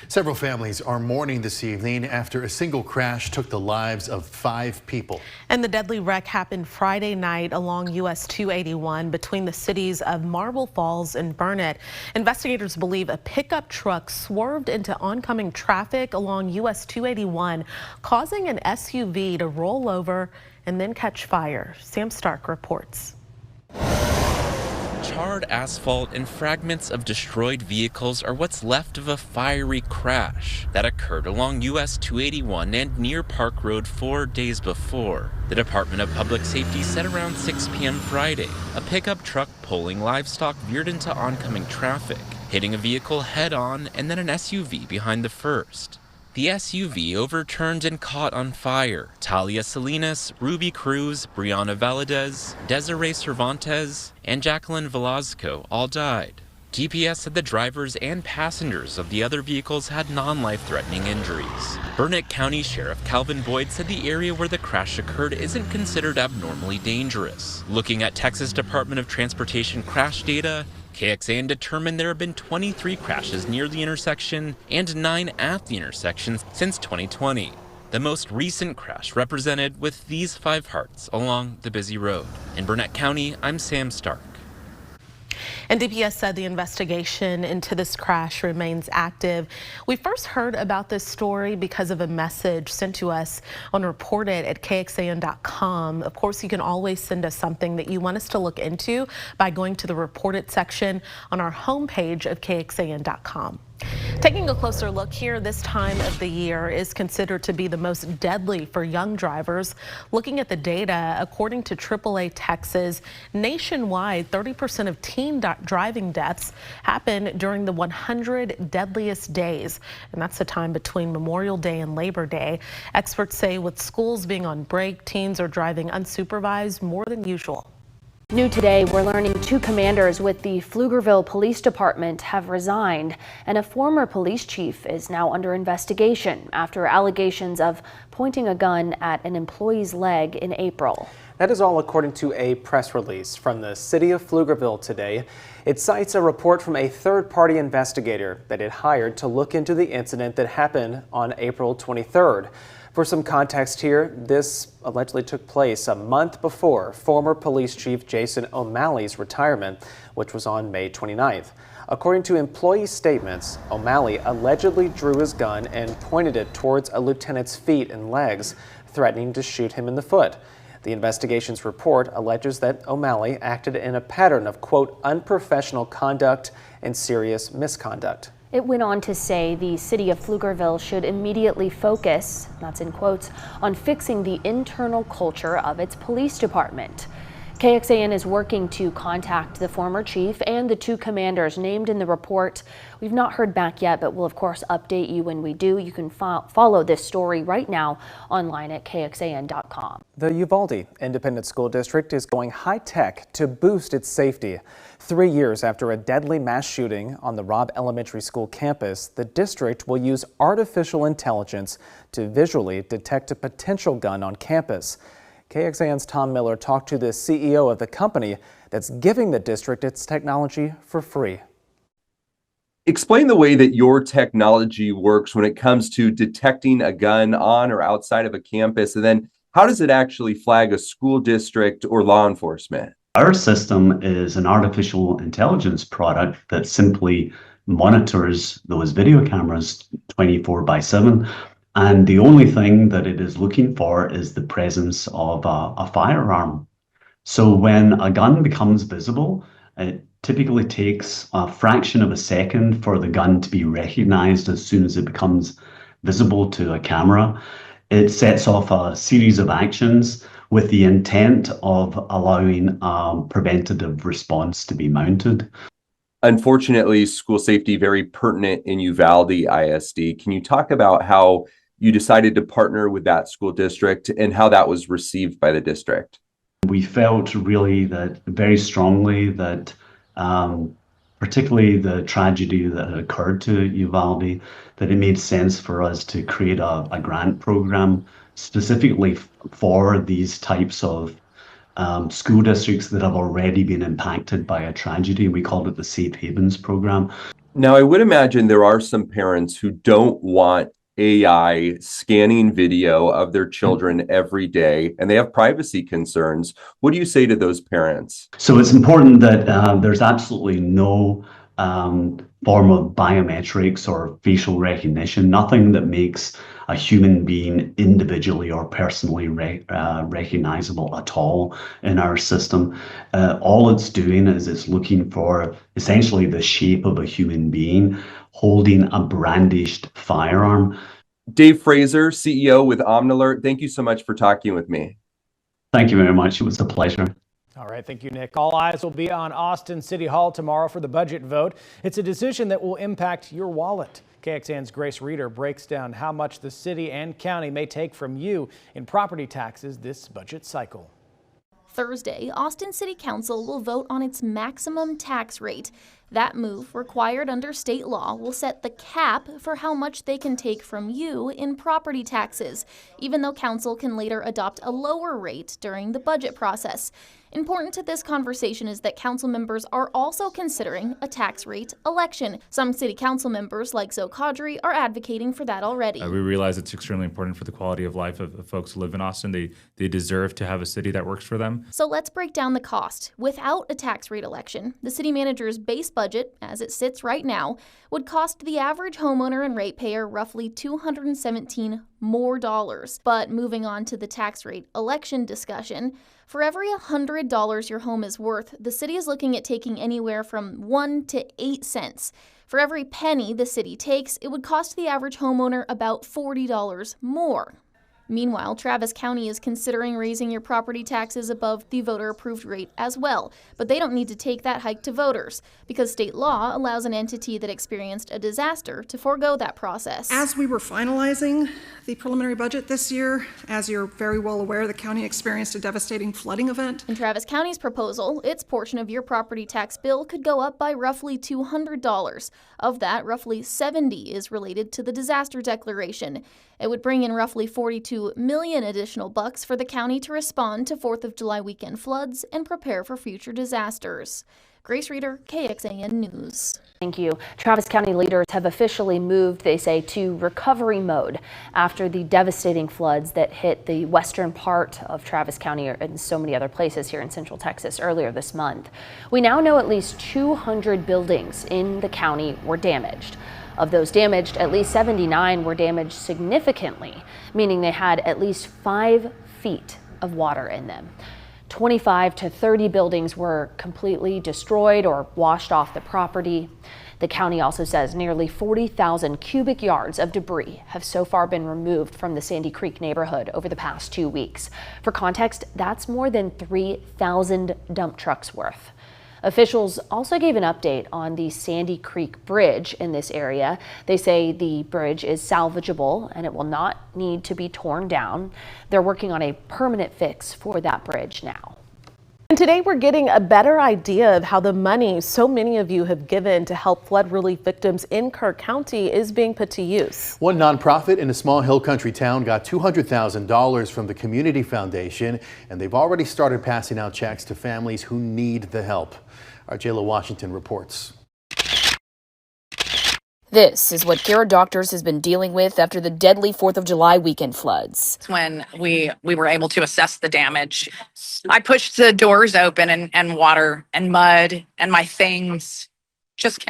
Several families are mourning this evening after a single crash took the lives of 5 people. And the deadly wreck happened Friday night along US 281 between the cities of Marble Falls and Burnet. Investigators believe a pickup truck swerved into oncoming traffic along US 281, causing an SUV to roll over and then catch fire. Sam Stark reports. Charred asphalt and fragments of destroyed vehicles are what's left of a fiery crash that occurred along US 281 and near Park Road 4 days before. The Department of Public Safety said around 6 p.m. Friday, a pickup truck pulling livestock veered into oncoming traffic, hitting a vehicle head-on and then an SUV behind the first. The SUV overturned and caught on fire. Talia Salinas, Ruby Cruz, Brianna Valadez, Desiree Cervantes, and Jacqueline Velasco all died. DPS said the drivers and passengers of the other vehicles had non-life-threatening injuries. Burnet County Sheriff Calvin Boyd said the area where the crash occurred isn't considered abnormally dangerous. Looking at Texas Department of Transportation crash data, KXAN determined there have been 23 crashes near the intersection and 9 at the intersection since 2020. The most recent crash represented with these 5 hearts along the busy road. In Burnet County, I'm Sam Stark. And DPS said the investigation into this crash remains active. We first heard about this story because of a message sent to us on Reported at KXAN.com. Of course, you can always send us something that you want us to look into by going to the Reported section on our homepage of KXAN.com. Taking a closer look here, this time of the year is considered to be the most deadly for young drivers. Looking at the data, according to AAA Texas, nationwide, 30% of teen driving deaths happen during the 100 deadliest days. And that's the time between Memorial Day and Labor Day. Experts say with schools being on break, teens are driving unsupervised more than usual. New today, we're learning 2 commanders with the Pflugerville Police Department have resigned, and a former police chief is now under investigation after allegations of pointing a gun at an employee's leg in April. That is all according to a press release from the city of Pflugerville today. It cites a report from a third-party investigator that it hired to look into the incident that happened on April 23rd. For some context here, this allegedly took place a month before former police chief Jason O'Malley's retirement, which was on May 29th. According to employee statements, O'Malley allegedly drew his gun and pointed it towards a lieutenant's feet and legs, threatening to shoot him in the foot. The investigation's report alleges that O'Malley acted in a pattern of, quote, unprofessional conduct and serious misconduct. It went on to say the city of Pflugerville should immediately focus, that's in quotes, on fixing the internal culture of its police department. KXAN is working to contact the former chief and the 2 commanders named in the report. We've not heard back yet, but we'll of course update you when we do. You can follow this story right now online at KXAN.com. The Uvalde Independent School District is going high-tech to boost its safety. 3 years after a deadly mass shooting on the Robb Elementary School campus, the district will use artificial intelligence to visually detect a potential gun on campus. KXAN's Tom Miller talked to the CEO of the company that's giving the district its technology for free. Explain the way that your technology works when it comes to detecting a gun on or outside of a campus, and then how does it actually flag a school district or law enforcement? Our system is an artificial intelligence product that simply monitors those video cameras 24/7. And the only thing that it is looking for is the presence of a firearm. So when a gun becomes visible, it typically takes a fraction of a second for the gun to be recognized as soon as it becomes visible to a camera. It sets off a series of actions with the intent of allowing a preventative response to be mounted. Unfortunately, school safety very pertinent in Uvalde ISD. Can you talk about how you decided to partner with that school district and how that was received by the district? We felt really that very strongly that particularly the tragedy that had occurred to Uvalde, that it made sense for us to create a grant program specifically for these types of school districts that have already been impacted by a tragedy. We called it the Safe Havens program. Now, I would imagine there are some parents who don't want AI scanning video of their children every day, and they have privacy concerns. What do you say to those parents? So it's important that there's absolutely no form of biometrics or facial recognition, nothing that makes a human being individually or personally recognizable at all in our system. All it's doing is it's looking for essentially the shape of a human being holding a brandished firearm. Dave Fraser, CEO with OmniAlert, thank you so much for talking with me. Thank you very much. It was a pleasure. All right, thank you, Nick. All eyes will be on Austin City Hall tomorrow for the budget vote. It's a decision that will impact your wallet. KXAN's Grace Reeder breaks down how much the city and county may take from you in property taxes this budget cycle. Thursday, Austin City Council will vote on its maximum tax rate. That move, required under state law, will set the cap for how much they can take from you in property taxes, even though council can later adopt a lower rate during the budget process. Important to this conversation is that council members are also considering a tax rate election. Some city council members, like Zoe Caudry, are advocating for that already. We realize it's extremely important for the quality of life of folks who live in Austin. They deserve to have a city that works for them. So let's break down the cost. Without a tax rate election, the city manager's base budget, as it sits right now, would cost the average homeowner and ratepayer roughly $217 more. But moving on to the tax rate election discussion, for every $100 your home is worth, the city is looking at taking anywhere from 1 to 8 cents. For every penny the city takes, it would cost the average homeowner about $40 more. Meanwhile, Travis County is considering raising your property taxes above the voter-approved rate as well, but they don't need to take that hike to voters because state law allows an entity that experienced a disaster to forego that process. As we were finalizing the preliminary budget this year, as you're very well aware, the county experienced a devastating flooding event. In Travis County's proposal, its portion of your property tax bill could go up by roughly $200. Of that, roughly $70 is related to the disaster declaration. It would bring in roughly $42 million additional bucks for the county to respond to 4th of July weekend floods and prepare for future disasters. Grace Reeder, KXAN News. Thank you. Travis County leaders have officially moved, they say, to recovery mode after the devastating floods that hit the western part of Travis County and so many other places here in Central Texas earlier this month. We now know at least 200 buildings in the county were damaged. Of those damaged, at least 79 were damaged significantly, meaning they had at least 5 feet of water in them. 25 to 30 buildings were completely destroyed or washed off the property. The county also says nearly 40,000 cubic yards of debris have so far been removed from the Sandy Creek neighborhood over the past 2 weeks. For context, that's more than 3,000 dump trucks worth. Officials also gave an update on the Sandy Creek Bridge in this area. They say the bridge is salvageable and it will not need to be torn down. They're working on a permanent fix for that bridge now. And today we're getting a better idea of how the money so many of you have given to help flood relief victims in Kerr County is being put to use. One nonprofit in a small hill country town got $200,000 from the Community Foundation, and they've already started passing out checks to families who need the help. Our Jayla Washington reports. This is what Kerr Doctors has been dealing with after the deadly 4th of July weekend floods. When we were able to assess the damage, I pushed the doors open and water and mud and my things just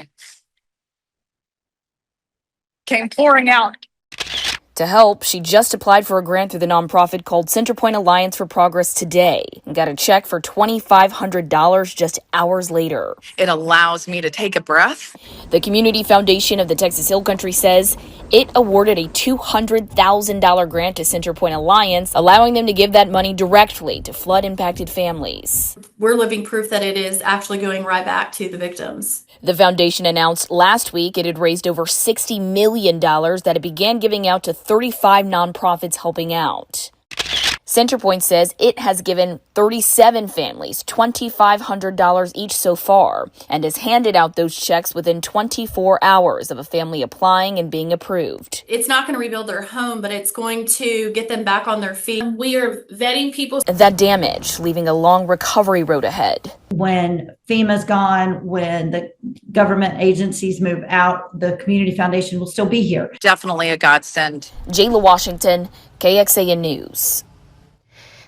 came pouring out. To help, she just applied for a grant through the nonprofit called Centerpoint Alliance for Progress today and got a check for $2,500 just hours later. It allows me to take a breath. The Community Foundation of the Texas Hill Country says it awarded a $200,000 grant to Centerpoint Alliance, allowing them to give that money directly to flood-impacted families. We're living proof that it is actually going right back to the victims. The foundation announced last week it had raised over $60 million that it began giving out to 35 nonprofits helping out. Centerpoint says it has given 37 families $2,500 each so far and has handed out those checks within 24 hours of a family applying and being approved. It's not going to rebuild their home, but it's going to get them back on their feet. We are vetting people. That damage, leaving a long recovery road ahead. When FEMA's gone, when the government agencies move out, the Community Foundation will still be here. Definitely a godsend. Jayla Washington, KXAN News.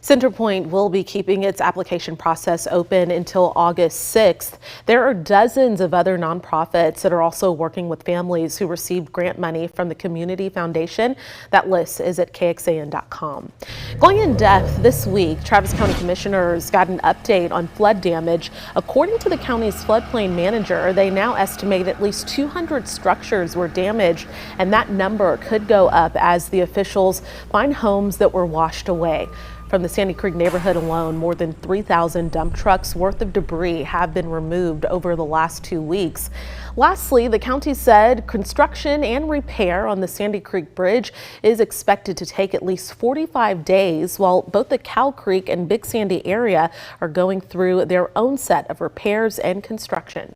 Centerpoint will be keeping its application process open until August 6th. There are dozens of other nonprofits that are also working with families who received grant money from the Community Foundation. That list is at KXAN.com. Going in depth this week, Travis County commissioners got an update on flood damage. According to the county's floodplain manager, they now estimate at least 200 structures were damaged, and that number could go up as the officials find homes that were washed away. From the Sandy Creek neighborhood alone, more than 3,000 dump trucks worth of debris have been removed over the last 2 weeks. Lastly, the county said construction and repair on the Sandy Creek Bridge is expected to take at least 45 days, while both the Cow Creek and Big Sandy area are going through their own set of repairs and construction.